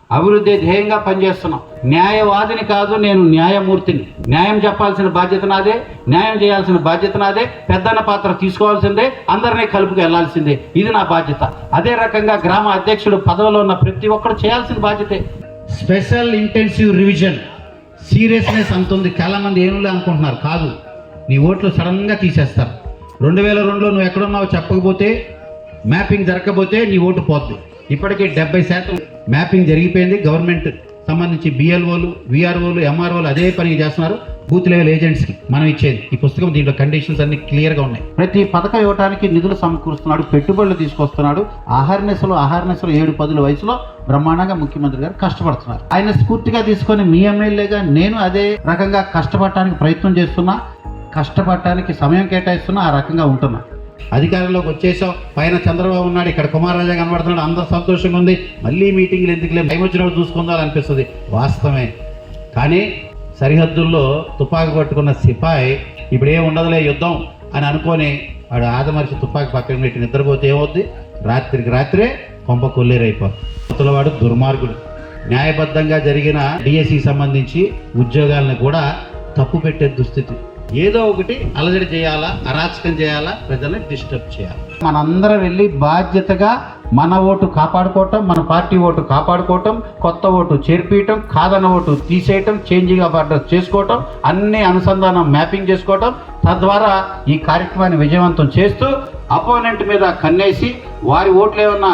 అభివృద్ధి ధ్యేయంగా పనిచేస్తున్నాం. న్యాయవాదిని కాదు, నేను న్యాయమూర్తిని. న్యాయం చెప్పాల్సిన బాధ్యత నాదే, న్యాయం చేయాల్సిన బాధ్యత నాదే, పెద్దన్న పాత్ర తీసుకోవాల్సిందే, అందరినీ కలుపుకు వెళ్లాల్సిందే. ఇది నా బాధ్యత. అదే రకంగా గ్రామ అధ్యక్షుడు పదవిలో ఉన్న ప్రతి ఒక్కరు చేయాల్సిన బాధ్యతే. స్పెషల్ ఇంటెన్సివ్ రివిజన్ సీరియస్నెస్ అంతుంది. చాలా మంది ఏనులే అనుకుంటున్నారు. కాదు, నీ ఓట్లు సడన్గా తీసేస్తారు. 2002లో నువ్వు ఎక్కడున్నావో చెప్పకపోతే, మ్యాపింగ్ జరగకపోతే నీ ఓటు పోద్ది. ఇప్పటికీ 70% మ్యాపింగ్ జరిగిపోయింది. గవర్నమెంట్ సంబంధించి బిఎల్ఓలు, విఆర్ఓలు, ఎంఆర్ఓలు అదే పని చేస్తున్నారు. బూత్ లెవెల్ ఏజెంట్స్కి మనం ఇచ్చేది ఈ పుస్తకం. దీంట్లో కండిషన్స్ అన్ని క్లియర్గా ఉన్నాయి. ప్రతి పథకం ఇవ్వడానికి నిధులు సమకూరుస్తున్నాడు, పెట్టుబడులు తీసుకొస్తున్నాడు. ఆహార్నెస్లో 7-10 వయసులో బ్రహ్మాండంగా ముఖ్యమంత్రి గారు కష్టపడుతున్నారు. ఆయన స్ఫూర్తిగా తీసుకొని మీ ఎమ్మెల్యేగా నేను అదే రకంగా కష్టపడటానికి ప్రయత్నం చేస్తున్నా, కష్టపడటానికి సమయం కేటాయిస్తున్నా, ఆ రకంగా ఉంటున్నా. అధికారంలోకి వచ్చేసాం, పైన చంద్రబాబు ఉన్నాడు, ఇక్కడ కుమారరాజా కనబడుతున్నాడు, అందరూ సంతోషంగా ఉంది. మళ్ళీ మీటింగ్లు ఎందుకులే, టైం వచ్చినప్పుడు చూసుకుందాం అనిపిస్తుంది. వాస్తవమే. కానీ సరిహద్దుల్లో తుపాకీ పట్టుకున్న సిపాయి ఇప్పుడు ఏం ఉండదులే యుద్ధం అని అనుకొని వాడు ఆదమర్చి తుపాకీ పక్కన పెట్టి నిద్రపోతే ఏమవుద్ది? రాత్రికి రాత్రే కొంప కొల్లేరైపోతుంది. వాడు దుర్మార్గుడు. న్యాయబద్ధంగా జరిగిన డిఎస్సి సంబంధించి ఉద్యోగాలను కూడా తప్పు పెట్టే దుస్థితి. ఏదో ఒకటి అలజడి చేయాలా, అరాచకం చేయాలా, ప్రజల్ని డిస్టర్బ్ చేయాలి. మనందరం వెళ్ళి బాధ్యతగా మన ఓటు కాపాడుకోవటం, మన పార్టీ ఓటు కాపాడుకోవటం, కొత్త ఓటు చేర్పియటం, కాదన్న ఓటు తీసేయటం, చేంజింగ్ ఆఫ్ అడ్రస్ చేసుకోవటం, అన్ని అనుసంధానం మ్యాపింగ్ చేసుకోవటం, తద్వారా ఈ కార్యక్రమాన్ని విజయవంతం చేస్తూ అపోనెంట్ మీద కన్నేసి వారి ఓట్లు ఏమన్నా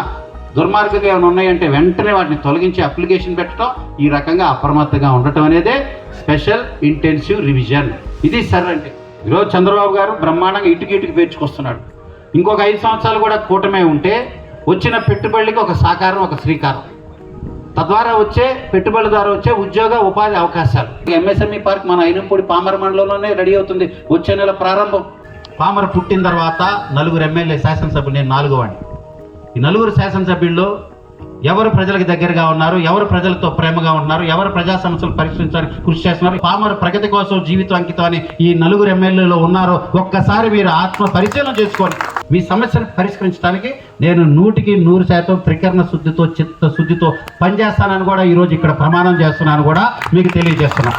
దుర్మార్గంగా ఏమైనా ఉన్నాయంటే వెంటనే వాటిని తొలగించి అప్లికేషన్ పెట్టడం, ఈ రకంగా అప్రమత్తంగా ఉండటం అనేదే స్పెషల్ ఇంటెన్సివ్ రివిజన్. ఇది సర్ అంటే ఈరోజు చంద్రబాబు గారు బ్రహ్మాండంగా ఇటుకి పేర్చుకొస్తున్నాడు. ఇంకొక 5 సంవత్సరాలు కూడా కూటమే ఉంటే వచ్చిన పెట్టుబడులకి ఒక సాకారం, ఒక శ్రీకారం, తద్వారా వచ్చే పెట్టుబడి ద్వారా వచ్చే ఉద్యోగ ఉపాధి అవకాశాలు. ఎంఎస్ఎంఈ పార్క్ మన అయినంపూడి పామర మండలంలోనే రెడీ అవుతుంది. వచ్చే నెల ప్రారంభం. పామర పుట్టిన తర్వాత 4 ఎమ్మెల్యే శాసనసభ్యులు, నేను 4వ వాడిని. ఈ 4 శాసనసభ్యుల్లో ఎవరు ప్రజలకు దగ్గరగా ఉన్నారు, ఎవరు ప్రజలతో ప్రేమగా ఉన్నారు, ఎవరు ప్రజా సమస్యలు పరిష్కరించడానికి కృషి చేస్తున్నారు, పామర ప్రగతి కోసం జీవితం అంకితం అని ఈ 4 ఎమ్మెల్యేలు ఉన్నారో ఒక్కసారి మీరు ఆత్మ పరిశీలన చేసుకోండి. మీ సమస్యను పరిష్కరించడానికి నేను 100% త్రికరణ శుద్ధితో, చిత్తశుద్ధితో పనిచేస్తానని కూడా ఈరోజు ఇక్కడ ప్రమాణం చేస్తున్నాను కూడా మీకు తెలియజేస్తున్నాను.